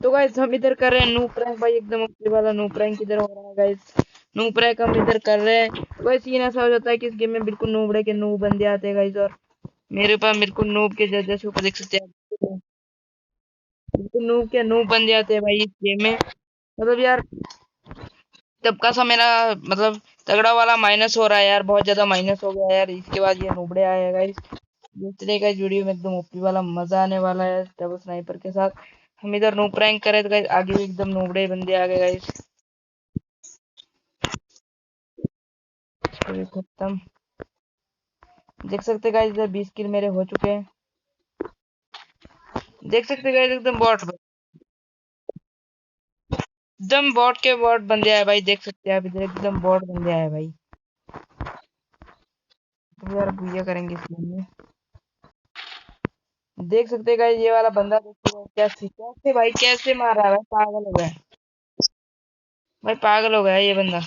तो गाइस हम इधर कर रहे हैं नू प्रैंक भाई, एकदम असली वाला नू प्रैंक इधर हो रहा है गाइस। नू प्रैंक हम इधर कर रहे हैं। तो गाइस सीन ऐसा हो जाता है कि इस गेम में बिल्कुल नूबड़े के नू बंदे आते हैं गाइस, और मेरे पास बिल्कुल नूब के जैसे ऊपर देख सकते हैं, बिल्कुल नूब के नूब बंदे आते हैं भाई इस गेम में। मतलब यार तब का सा मेरा मतलब तगड़ा वाला माइनस हो रहा है यार, बहुत ज्यादा माइनस हो गया यार, इसके बाद ये नूबड़े आए गाइस। दूसरे का वीडियो में एकदम ओपी वाला मजा आने वाला है डबल स्नाइपर के साथ। हम इधर नो प्रैंक करे तो गाइस आगे भी एकदम नोबड़े बंदे आ गए गाइस। तो खत्म। देख सकते गाइस इधर 20 किल मेरे हो चुके हैं। देख सकते गाइस एकदम बॉट के बॉट बंदे आए भाई, देख सकते हैं आप इधर एकदम बॉट बंदे आए भाई। तो यार भैया करेंगे इस गेम में। देख सकते गाइस ये वाला बंदा देखिए कैसे कैसे भाई कैसे मार रहा है भाई, पागल हो गया है। भाई पागल हो गया है ये बंदा,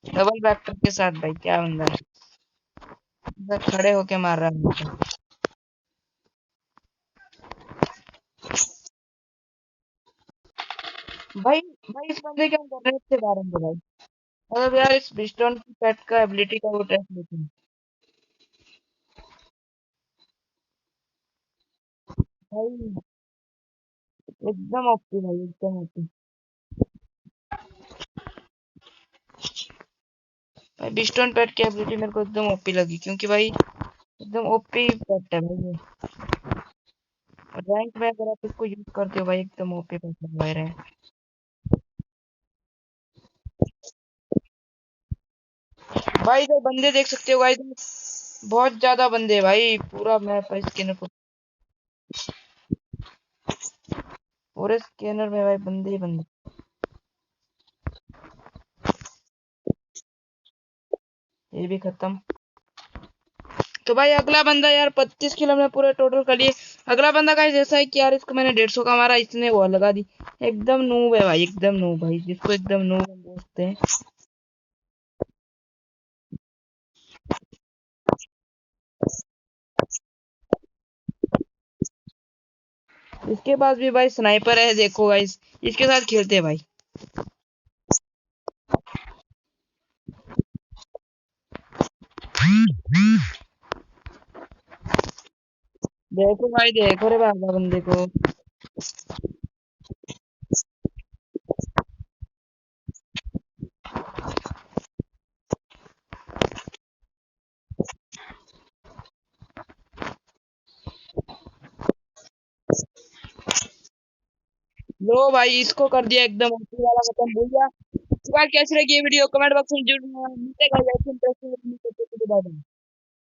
डबल वेक्टर के साथ भाई, क्या बंदा है। बस खड़े होके मार रहा है मुझे। भाई भाई इस बंदे के हम कर रहे थे बारे में भाई, मतलब यार इस बिस्टन की पेट का एबिलिटी का वो टेस्ट लेते हैं भाई। एकदम ओपी भाई, एकदम ओपी। भाई बिस्टन पेट की एबिलिटी मेरे को एकदम ओपी लगी, क्योंकि भाई एकदम ओपी पेट है भाई ये। रैंक में अगर आप इसको यूज करते हो भाई एकदम ओपी पेट लग रहे हैं। भाई इधर बंदे देख सकते हो भाई, बहुत ज्यादा बंदे हैं भाई, पूरा मैप है स्कैनर को, पूरे स्कैनर में भाई बंदे ही बंदे। ये भी खत्म। तो भाई अगला बंदा यार 25 किलो में पूरे टोटल कर लिए। अगला बंदा का जैसा है कि यार इसको मैंने 150 का मारा, इसने वो लगा दी। एकदम नूब है भाई, एकदम नूब भाई, जिसको एकदम नूब हम बोलते हैं। इसके पास भी भाई स्नाइपर है, देखो गाइस इसके साथ खेलते हैं भाई। देखो भाई देखो रे बाबा बंदे को। लो भाई इसको कर दिया एकदम ऊपर वाला खत्म भैया। तो यार कैसी लगी ये वीडियो कमेंट बॉक्स में जरूर मिलते हैं गाइस, ऐसे इंटरेस्टिंग वीडियो।